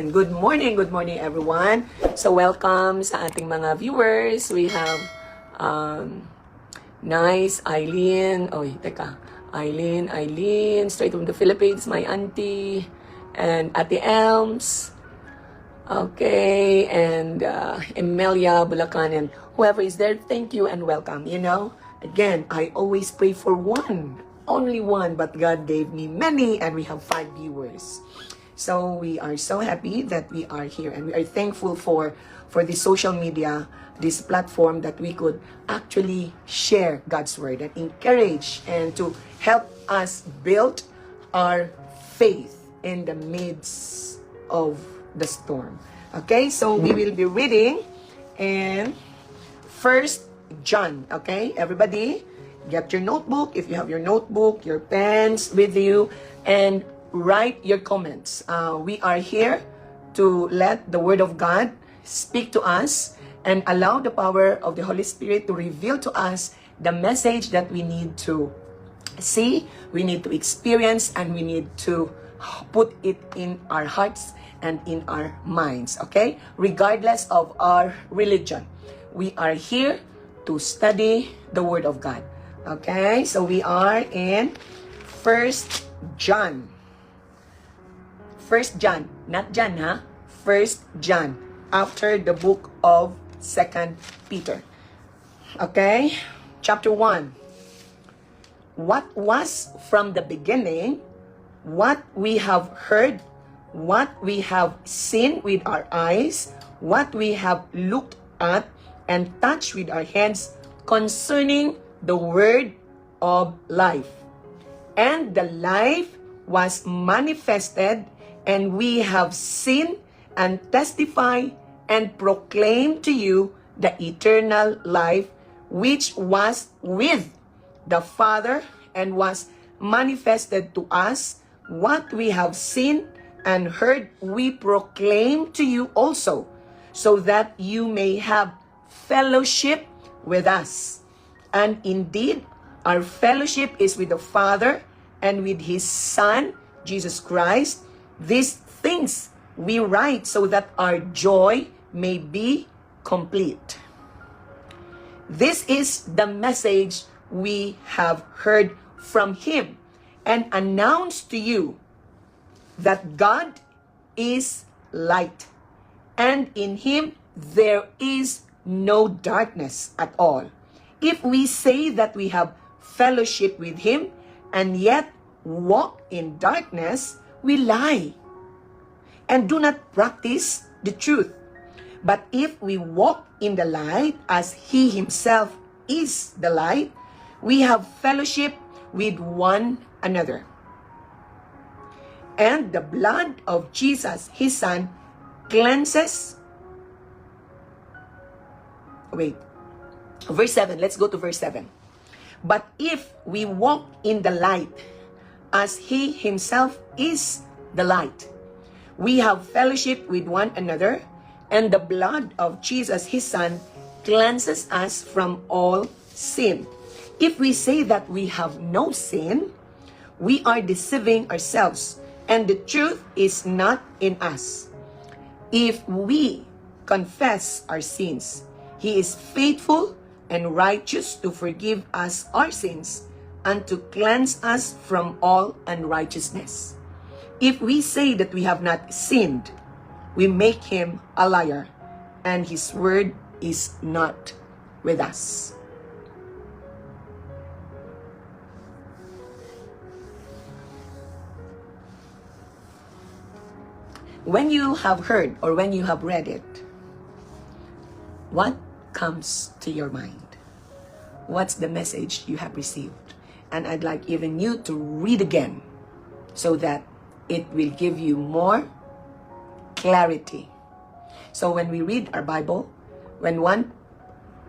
and good morning everyone. So welcome sa ating mga viewers. We have nice Eileen. Eileen, straight from the Philippines, my auntie, and Ate Elms. Okay, and Emilia Bulacan, and whoever is there, thank you and welcome. You know, again, I always pray for one, only one, but God gave me many, and we have 5 viewers. So we are so happy that we are here, and we are thankful for the social media, this platform that we could actually share God's word and encourage and to help us build our faith in the midst of the storm. Okay, so we will be reading in First John. Okay, everybody, get your notebook if you have your notebook, your pens with you, and write your comments. We are here to let the Word of God speak to us and allow the power of the Holy Spirit to reveal to us the message that we need to see, we need to experience, and we need to put it in our hearts and in our minds, okay? Regardless of our religion, we are here to study the Word of God, okay? So we are in First John. First John, not John, huh? First John, after the book of 2 Peter. Okay? Chapter 1. What was from the beginning, what we have heard, what we have seen with our eyes, what we have looked at and touched with our hands concerning the word of life. And the life was manifested, and we have seen and testify and proclaim to you the eternal life which was with the Father and was manifested to us. What we have seen and heard we proclaim to you also, so that you may have fellowship with us. And indeed, our fellowship is with the Father and with His Son, Jesus Christ. These things we write so that our joy may be complete. This is the message we have heard from Him and announced to you, that God is light, and in Him there is no darkness at all. If we say that we have fellowship with Him and yet walk in darkness, we lie and do not practice the truth. But if we walk in the light as He Himself is the light, we have fellowship with one another. And the blood of Jesus, His Son, cleanses. Verse 7. Let's go to verse 7. But if we walk in the light as He Himself is the light, we have fellowship with one another, and the blood of Jesus, His Son, cleanses us from all sin. If we say that we have no sin, we are deceiving ourselves, and the truth is not in us. If we confess our sins, He is faithful and righteous to forgive us our sins and to cleanse us from all unrighteousness. If we say that we have not sinned, we make Him a liar, and His word is not with us. When you have heard or when you have read it, what comes to your mind? What's the message you have received? And I'd like even you to read again so that it will give you more clarity. So when we read our Bible, when one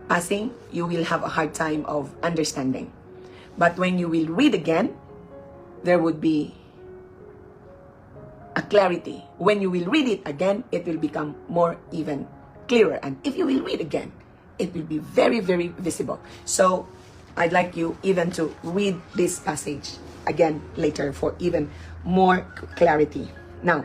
passing, you will have a hard time of understanding. But when you will read again, there would be a clarity. When you will read it again, it will become more even clearer. And if you will read again, it will be very, very visible. So I'd like you even to read this passage again later for even more clarity. Now,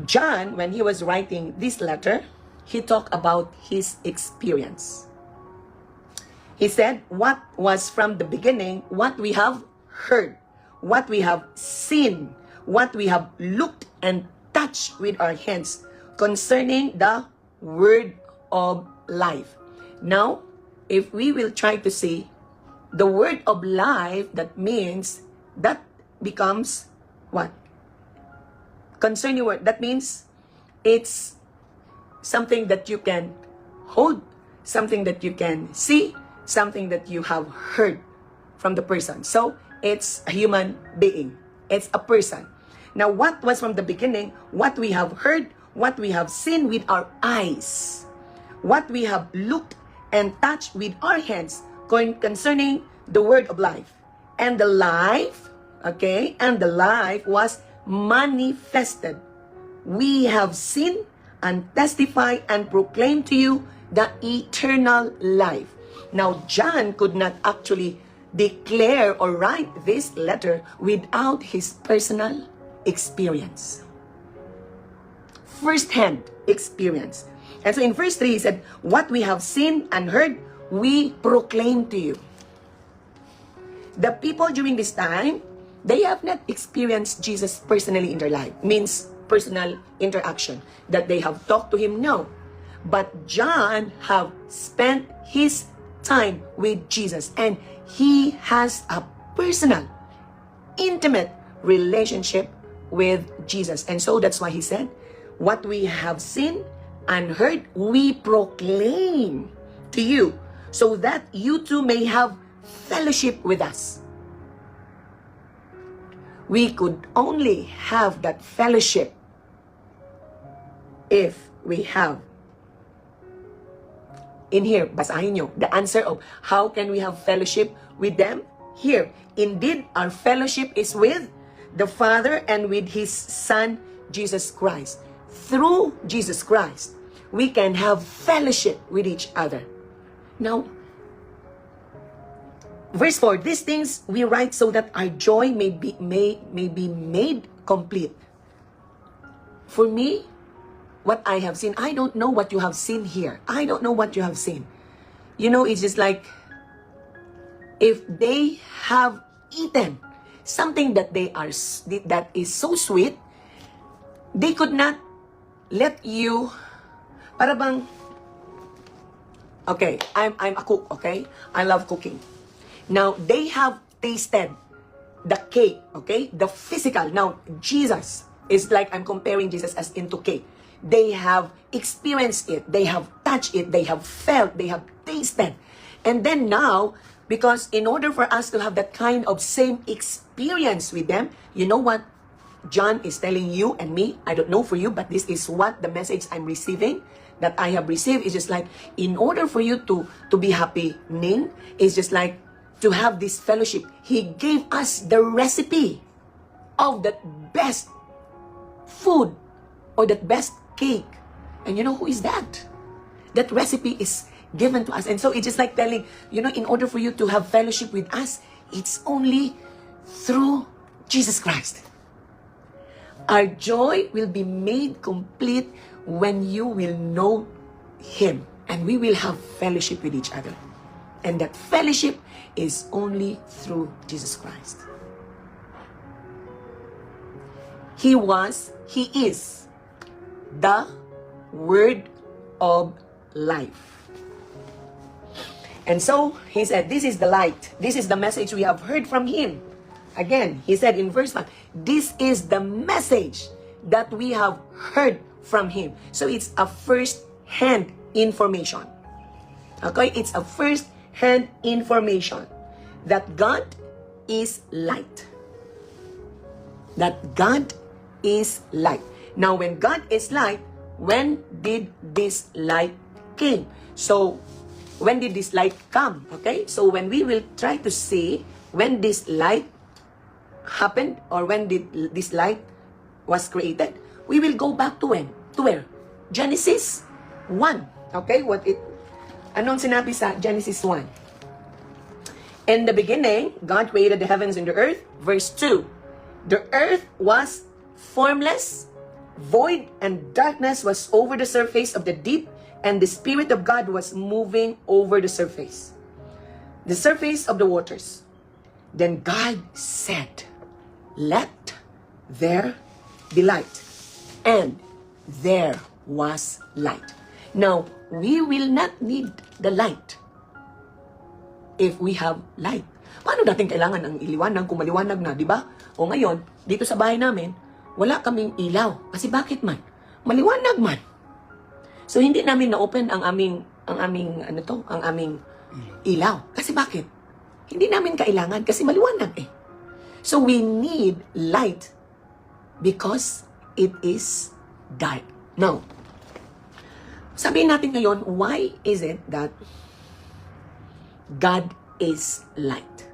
John, when he was writing this letter, he talked about his experience. He said, what was from the beginning, what we have heard, what we have seen, what we have looked and touched with our hands concerning the word of life. Now, if we will try to see the word of life, that means, that becomes what? Concerning word, that means it's something that you can hold, something that you can see, something that you have heard from the person. So, it's a human being. It's a person. Now, what was from the beginning, what we have heard, what we have seen with our eyes, what we have looked and touched with our hands concerning the word of life. And the life, okay, and the life was manifested. We have seen and testify and proclaim to you the eternal life. Now, John could not actually declare or write this letter without his personal experience. First-hand experience. And so in verse 3, he said, what we have seen and heard, we proclaim to you. The people during this time, they have not experienced Jesus personally in their life. Means personal interaction. That they have talked to him, no. But John have spent his time with Jesus. And he has a personal, intimate relationship with Jesus. And so that's why he said, what we have seen and heard, we proclaim to you, so that you too may have fellowship with us. We could only have that fellowship if we have, in here, basahin nyo, the answer of how can we have fellowship with them? Here, indeed, our fellowship is with the Father and with His Son, Jesus Christ. Through Jesus Christ, we can have fellowship with each other. Now, verse 4, these things we write so that our joy may be made complete. For me, what I have seen, I don't know what you have seen here. I don't know what you have seen. You know, it's just like, if they have eaten something that that is so sweet, they could not let you, para bang, okay, I'm a cook, okay? I love cooking. Now, they have tasted the cake, okay? The physical. Now, Jesus is like, I'm comparing Jesus as into cake. They have experienced it. They have touched it. They have felt. They have tasted. And then now, because in order for us to have that kind of same experience with them, you know what John is telling you and me? I don't know for you, but this is what the message I'm receiving, that I have received, is just like, in order for you to be happy, Ning, is just like, to have this fellowship, He gave us the recipe of that best food or that best cake. And you know who is that? That recipe is given to us. And so it's just like telling, you know, in order for you to have fellowship with us, it's only through Jesus Christ. Our joy will be made complete when you will know Him, and we will have fellowship with each other. And that fellowship is only through Jesus Christ. He is the Word of life. And so, He said, this is the light. This is the message we have heard from Him. Again, He said in verse 5, this is the message that we have heard from Him. So, it's a first-hand information. Okay? It's a first-hand information that God is light. That God is light. Now, when God is light, when did this light came? So, when did this light come? Okay? So, when we will try to see when this light happened, or when did this light was created, we will go back to when? To where? Genesis 1. Okay? Anong sinabi sa Genesis 1? In the beginning, God created the heavens and the earth. Verse 2. The earth was formless void and darkness was over the surface of the deep, and the Spirit of God was moving over the surface of the waters. Then God said, "Let there be light." And there was light. Now, we will not need the light if we have light. Paano natin kailangan ang iliwanag kung maliwanag na, di ba? O ngayon, dito sa bahay namin, wala kaming ilaw. Kasi bakit man? Maliwanag man. So, hindi namin na-open ang aming ilaw. Kasi bakit? Hindi namin kailangan kasi maliwanag eh. So, we need light because it is dark. Now, sabihin natin ngayon, why is it that God is light?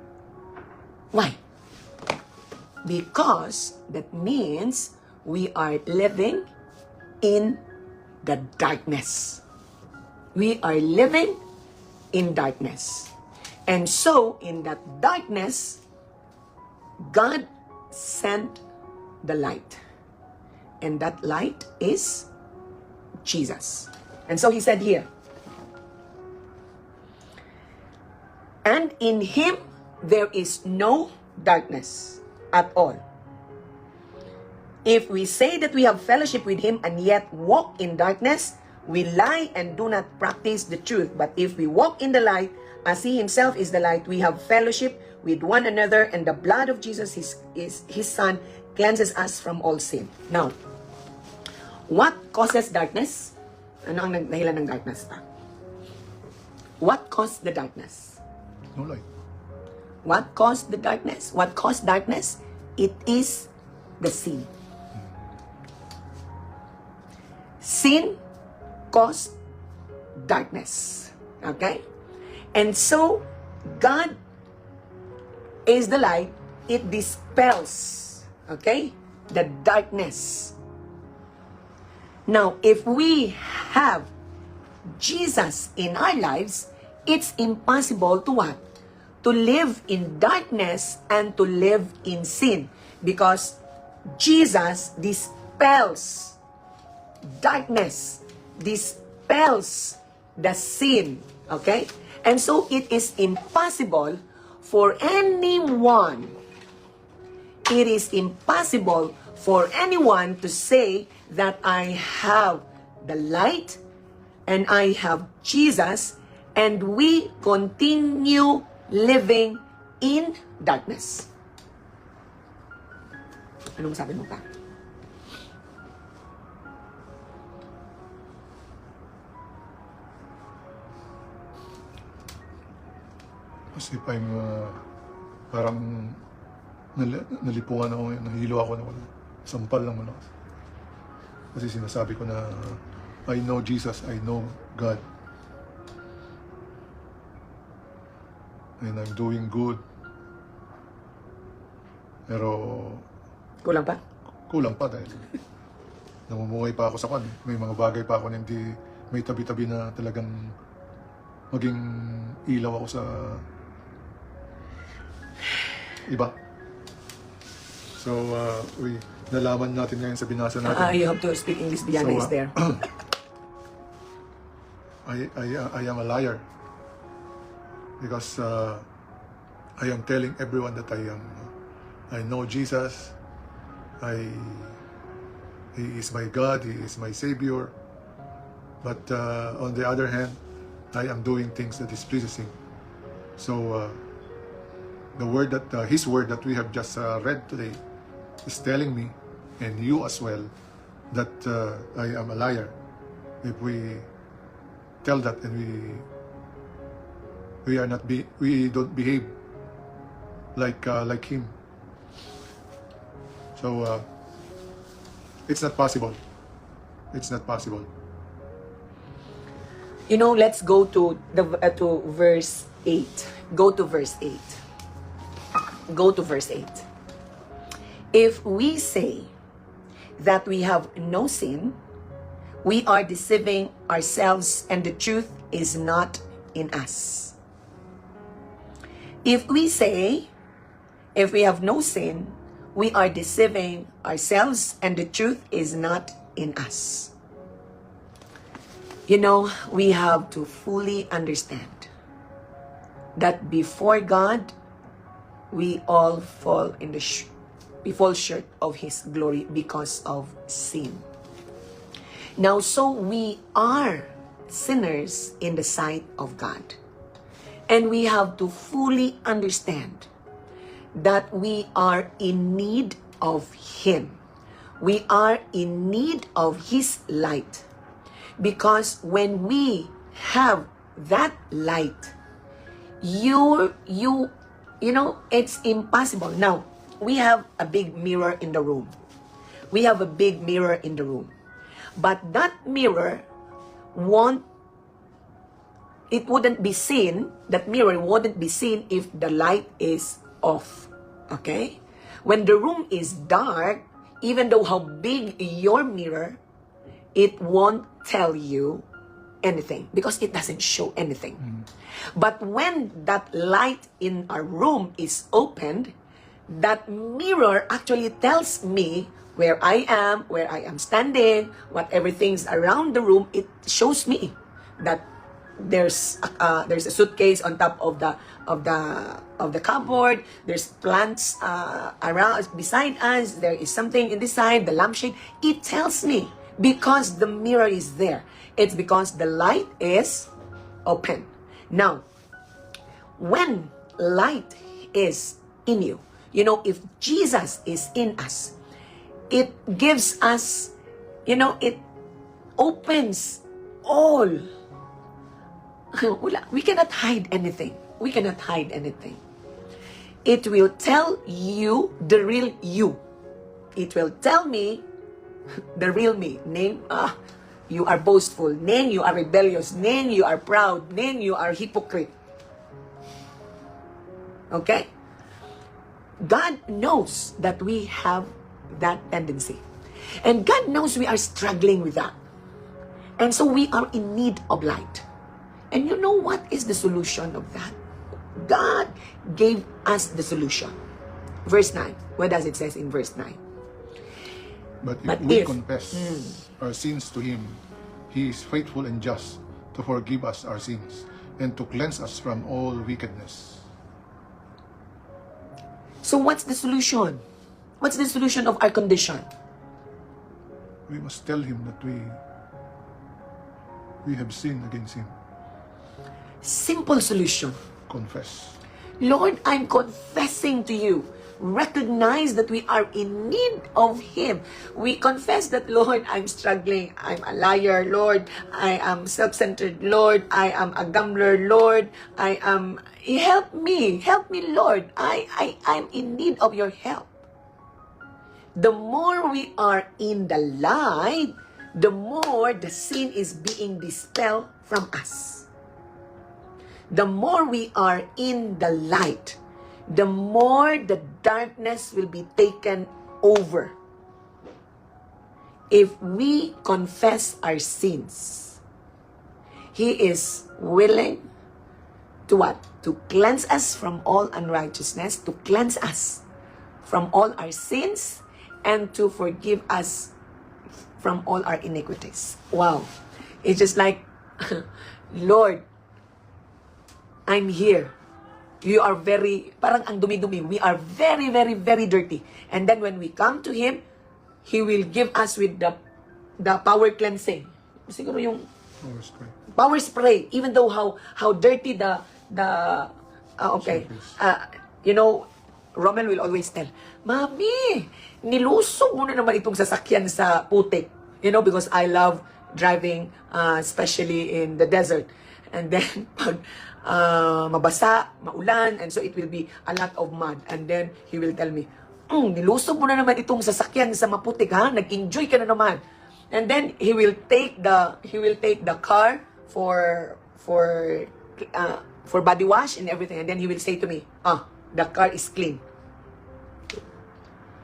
Why? Because that means we are living in the darkness. We are living in darkness. And so, in that darkness, God sent the light. And that light is Jesus. And so he said here, "And in him there is no darkness at all. If we say that we have fellowship with him and yet walk in darkness, we lie and do not practice the truth. But if we walk in the light, as he himself is the light, we have fellowship with one another, and the blood of Jesus, his son, cleanses us from all sin." Now, what causes darkness? Ano ang dahilan ng darkness pa? What caused the darkness? No light. What caused the darkness? What caused darkness? It is the sin. Sin caused darkness. Okay? And so, God is the light. It dispels, okay, the darkness. Now, if we have Jesus in our lives, it's impossible to what? To live in darkness and to live in sin. Because Jesus dispels darkness, dispels the sin. Okay? And so it is impossible for anyone, to say that I have the light and I have Jesus and we continue living in darkness. Anong sabi mo pa? As if I'm parang nalipungan ako, nahilo ako na wala. Sampal lang malakas. Kasi sinasabi ko na I know Jesus, I know God. And I'm doing good. Pero Kulang pa? kulang pa dahil namumuhay pa ako sa kwan. May mga bagay pa ako na hindi may tabi-tabi na talagang maging ilaw ako sa iba. So, nalaman natin ngayon sa binasa natin. You have to speak English. Diana is there. I am a liar because I am telling everyone that I know Jesus. He is my God. He is my Savior. But on the other hand, I am doing things that displeases Him. So the word that His word that we have just read today is telling me, and you as well, that I am a liar. If we tell that and we don't behave like Him. So it's not possible. It's not possible. You know, let's go to to verse 8. Go to verse 8. Go to verse 8. If we say that we have no sin, we are deceiving ourselves and the truth is not in us. If we say, if we have no sin, we are deceiving ourselves and the truth is not in us. You know, we have to fully understand that before God, we all fall in the we fall short of His glory because of sin. Now, so we are sinners in the sight of God. And we have to fully understand that we are in need of Him. We are in need of His light. Because when we have that light, you know, it's impossible. Now, we have a big mirror in the room. We have a big mirror in the room. But that mirror wouldn't be seen, that mirror wouldn't be seen if the light is off. Okay? When the room is dark, even though how big your mirror, it won't tell you anything because it doesn't show anything. But when that light in our room is opened, that mirror actually tells me where I am standing, what everything's around the room. It shows me that there's a suitcase on top of the cupboard. There's plants around beside us. There is something in this side, the lampshade. It tells me because the mirror is there. It's because the light is open. Now, when light is in you, you know, if Jesus is in us, it gives us, you know, it opens all. We cannot hide anything. We cannot hide anything. It will tell you the real you. It will tell me the real me. Name, you are boastful. Name, you are rebellious. Name, you are proud. Name, you are hypocrite. Okay? God knows that we have that tendency. And God knows we are struggling with that. And so we are in need of light. And you know what is the solution of that? God gave us the solution. Verse 9. What does it say in verse 9? But if we confess our sins to Him, He is faithful and just to forgive us our sins and to cleanse us from all wickedness. So what's the solution? What's the solution of our condition? We must tell Him that we have sinned against Him. Simple solution. Confess. Lord, I'm confessing to you. Recognize that we are in need of Him. We confess that, Lord, I'm struggling. I'm a liar, Lord. I am self-centered, Lord. I am a gambler, Lord. Help me. Help me, Lord. I'm in need of your help. The more we are in the light, the more the sin is being dispelled from us. The more we are in the light, the more the darkness will be taken over. If we confess our sins, He is willing to what? To cleanse us from all unrighteousness, to cleanse us from all our sins, and to forgive us from all our iniquities. Wow. It's just like, Lord, I'm here. You are parang ang dumi-dumi. We are very, very, very dirty. And then when we come to Him, He will give us with the power cleansing. Siguro yung power spray. Even though how dirty okay. You know, Romel will always tell, Mami, nilusog mo na naman itong sasakyan sa putik. You know, because I love driving, especially in the desert. And then, pag mabasa, maulan, and so it will be a lot of mud. And then, he will tell me, nilusog mo na naman itong sasakyan sa maputik, ha? Nag-enjoy ka na naman. And then, he will take the car for body wash and everything. And then, he will say to me, the car is clean.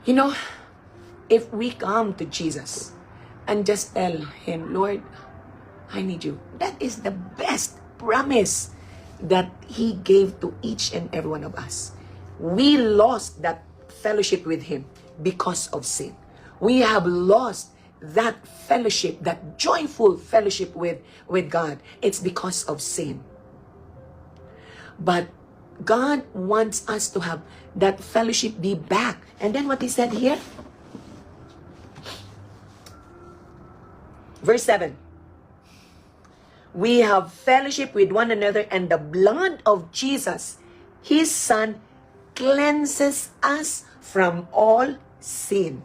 You know, if we come to Jesus and just tell Him, Lord, I need you. That is the best promise that He gave to each and every one of us. We lost that fellowship with Him because of sin. We have lost that fellowship, that joyful fellowship with God. It's because of sin. But God wants us to have that fellowship be back. And then what He said here? Verse 7. We have fellowship with one another, and the blood of Jesus, His Son, cleanses us from all sin.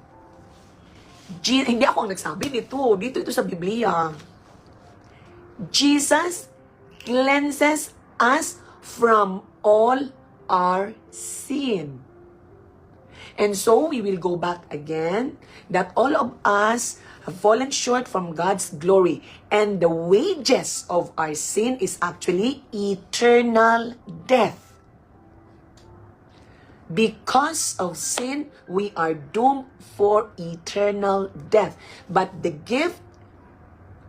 Hindi ako ang nagsabi nito. Dito ito sa Biblia. Jesus cleanses us from all our sin. And so we will go back again that all of us have fallen short from God's glory. And the wages of our sin is actually eternal death. Because of sin, we are doomed for eternal death. But the gift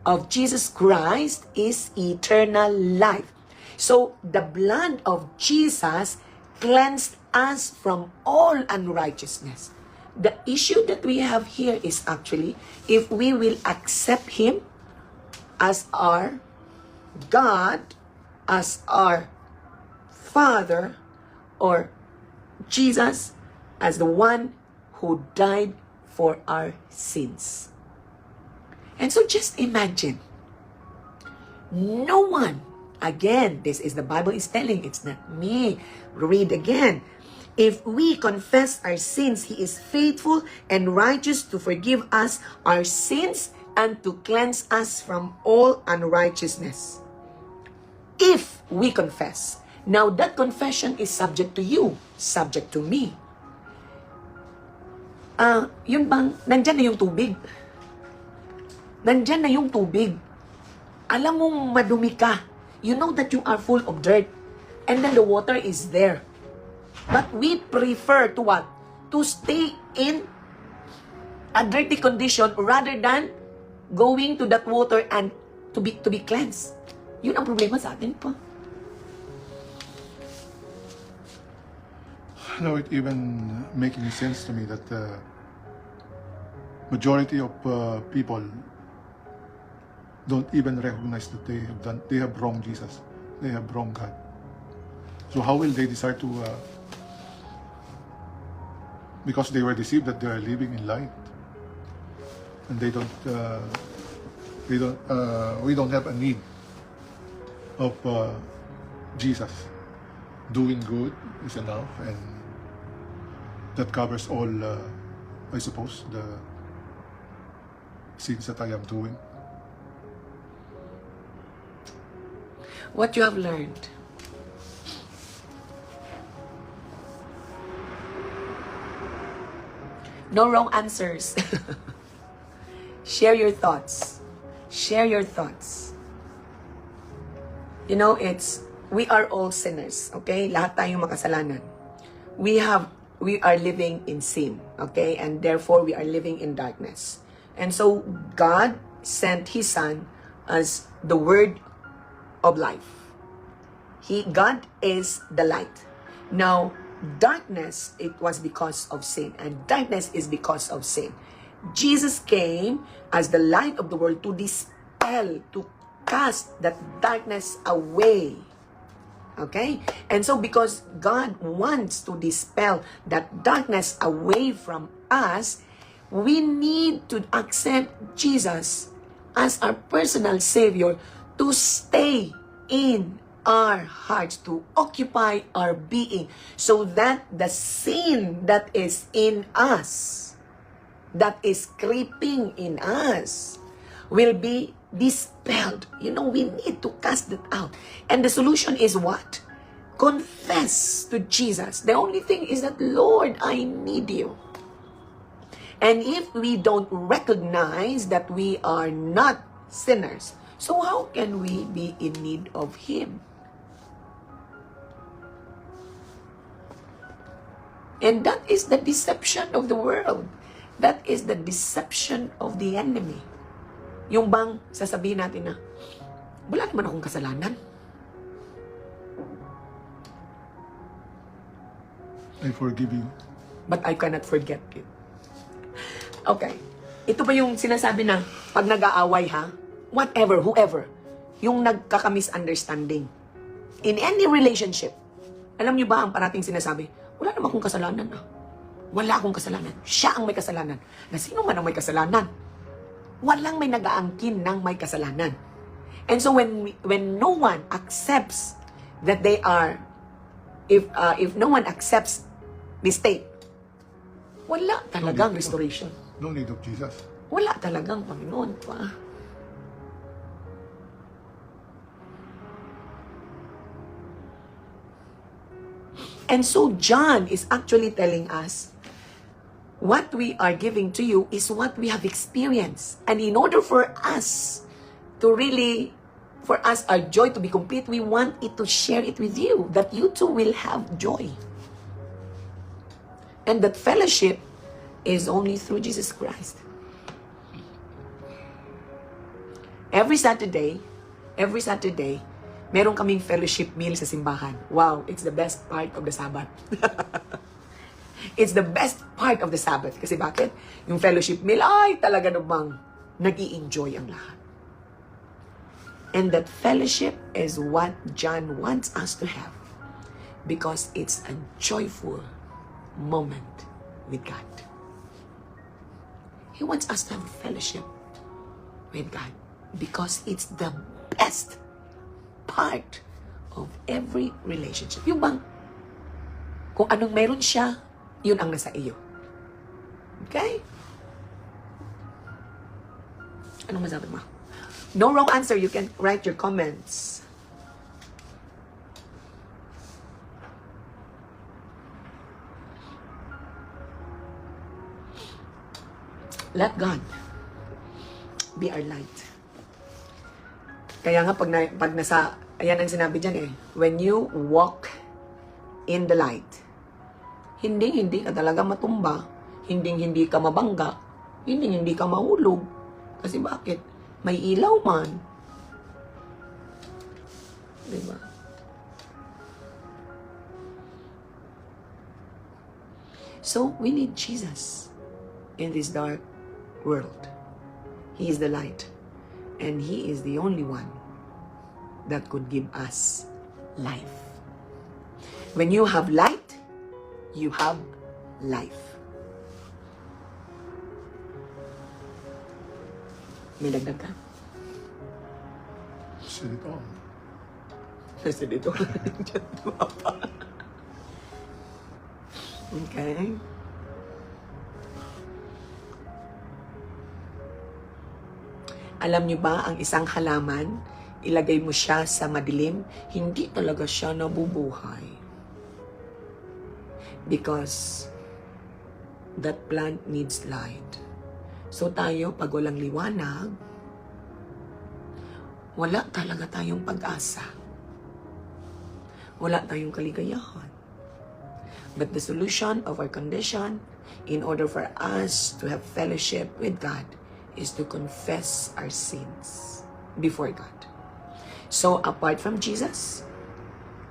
of Jesus Christ is eternal life. So the blood of Jesus cleansed us from all unrighteousness. The issue that we have here is actually if we will accept Him as our God, as our Father, or Jesus as the one who died for our sins. And so just imagine, no one, again, this is the Bible is telling, it's not me. Read again. If we confess our sins, He is faithful and righteous to forgive us our sins and to cleanse us from all unrighteousness. If we confess. Now, that confession is subject to you, subject to me. Yun bang, nandyan na yung tubig. Nandyan na yung tubig. Alam mong madumi ka. You know that you are full of dirt. And then the water is there. But we prefer to what? To stay in a dirty condition rather than going to that water and to be cleansed. Yun ang problema sa atin po. Now it even making sense to me that majority of people don't even recognize that they have wronged Jesus, they have wronged God. So how will they decide to because they were deceived that they are living in light, and we don't have a need of Jesus. Doing good is enough, and that covers all, I suppose, the sins that I am doing. What you have learned. No wrong answers. Share your thoughts. Share your thoughts. You know, we are all sinners, okay? Lahat tayong makasalanan. We are living in sin, okay? And therefore, we are living in darkness. And so, God sent His Son as the word of life. God is the light. Now, darkness, it was because of sin. And darkness is because of sin. Jesus came as the light of the world to dispel, to cast that darkness away. Okay? And so because God wants to dispel that darkness away from us, we need to accept Jesus as our personal Savior to stay in our hearts, to occupy our being, so that the sin that is in us, that is creeping in us, will be dispelled. You know, we need to cast that out. And the solution is what? Confess to Jesus. The only thing is that, Lord, I need you. And if we don't recognize that we are not sinners, so how can we be in need of Him? And that is the deception of the world. That is the deception of the enemy. Yung bang sasabihin natin na, wala naman akong kasalanan. I forgive you. but I cannot forget it. Okay. Ito ba yung sinasabi na pag nag-aaway ha? Whatever, whoever. Yung nagkaka-misunderstanding. In any relationship. Alam niyo ba ang parating sinasabi? Wala naman akong kasalanan ah. Wala akong kasalanan. Siya ang may kasalanan. Na sino man ang may kasalanan? Walang may nag-aangkin ng may kasalanan. And so when no one accepts that they are, if no one accepts mistake, wala talagang restoration. No need of Jesus. Wala talagang Panginoon pa. And so John is actually telling us, what we are giving to you is what we have experienced. And in order for us to really, for us our joy to be complete, we want it to share it with you, that you too will have joy. And that fellowship is only through Jesus Christ. Every Saturday, meron kaming fellowship meal sa simbahan. Wow, it's the best part of the Sabbath. It's the best part of the Sabbath. Kasi bakit? Yung fellowship meal, ay talaga namang nag-i-enjoy ang lahat. And that fellowship is what John wants us to have. Because it's a joyful moment with God. He wants us to have a fellowship with God. Because it's the best part of every relationship. Yung bang, kung anong meron siya, yun ang nasa iyo. Okay? Anong masabi mo? No wrong answer. You can write your comments. Let God be our light. Kaya nga pag nasa, ayan ang sinabi dyan eh, when you walk in the light, hindi ka talaga matumba, hindi ka mabangga, hindi ka mahulog. Kasi bakit? May ilaw man. Diba? So, we need Jesus in this dark world. He is the light. And He is the only one that could give us life. When you have light, you have life. May dagdag ka? Said it all. Said it all. Okay. Alam niyo ba, ang isang halaman, ilagay mo siya sa madilim, hindi talaga siya nabubuhay. Because that plant needs light. So tayo, pag walang liwanag, wala talaga tayong pag-asa. Wala tayong kaligayahan. But the solution of our condition, in order for us to have fellowship with God, is to confess our sins before God. So, apart from Jesus,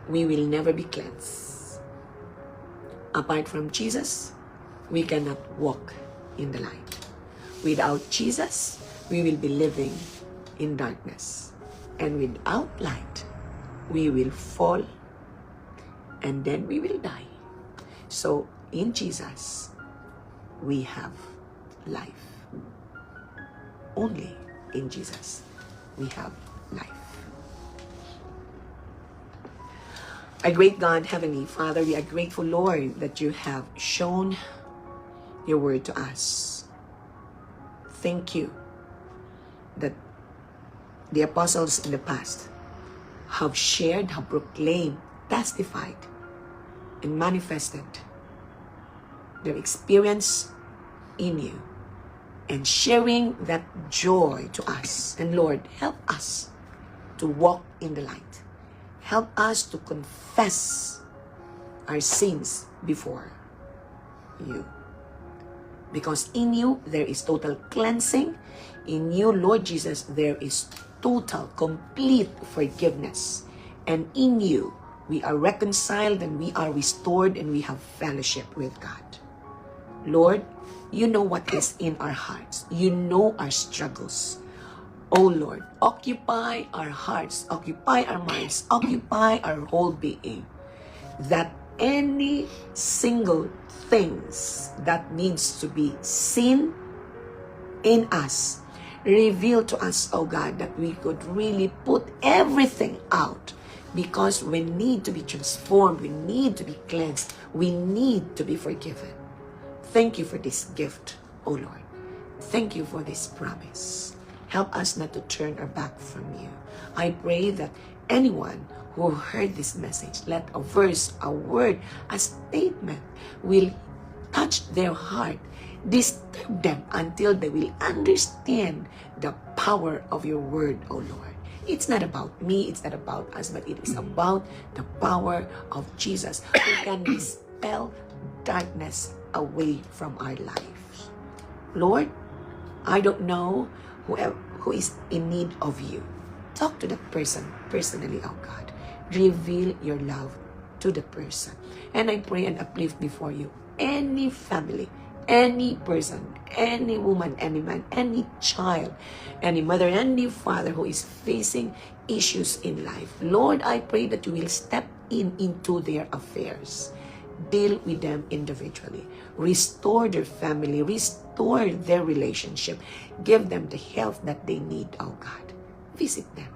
we will never be cleansed. Apart from Jesus, we cannot walk in the light. Without Jesus, we will be living in darkness. And without light, we will fall and then we will die. So, in Jesus, we have life. Only in Jesus we have life. Our great God, Heavenly Father, we are grateful, Lord, that you have shown your word to us. Thank you that the apostles in the past have shared, have proclaimed, testified, and manifested their experience in you. And sharing that joy to us. And Lord, help us to walk in the light. Help us to confess our sins before you. Because in you, there is total cleansing. In you, Lord Jesus, there is total, complete forgiveness. And in you, we are reconciled and we are restored and we have fellowship with God. Lord, you know what is in our hearts. You know our struggles. Oh Lord, occupy our hearts, occupy our minds, occupy our whole being. That any single things that needs to be seen in us, reveal to us, oh God, that we could really put everything out, because we need to be transformed, we need to be cleansed, we need to be forgiven. Thank you for this gift, oh Lord. Thank you for this promise. Help us not to turn our back from you. I pray that anyone who heard this message, let a verse, a word, a statement will touch their heart, disturb them until they will understand the power of your word, O Lord. It's not about me, it's not about us, but it is about the power of Jesus who can dispel darkness away from our lives. Lord, I don't know who is in need of you. Talk to that person personally, oh God. Reveal your love to the person. And I pray and uplift before you any family, any person, any woman, any man, any child, any mother, any father who is facing issues in life. Lord, I pray that you will step into their affairs. Deal with them individually. Restore their family. Restore their relationship. Give them the health that they need, oh God. Visit them.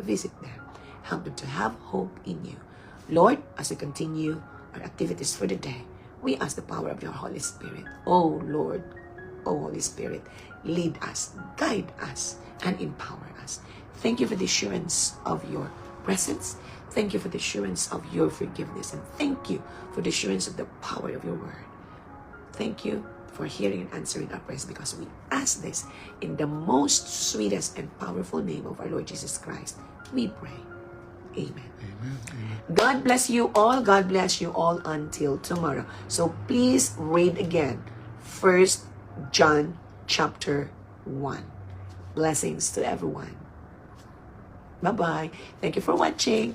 Visit them. Help them to have hope in you. Lord, as we continue our activities for the day, we ask the power of your Holy Spirit. Oh Lord, oh Holy Spirit, lead us, guide us, and empower us. Thank you for the assurance of your presence. Thank you for the assurance of your forgiveness. And thank you for the assurance of the power of your word. Thank you for hearing and answering our prayers, because we ask this in the most sweetest and powerful name of our Lord Jesus Christ. We pray. Amen. Amen. Amen. God bless you all. God bless you all until tomorrow. So please read again 1 John chapter 1. Blessings to everyone. Bye-bye. Thank you for watching.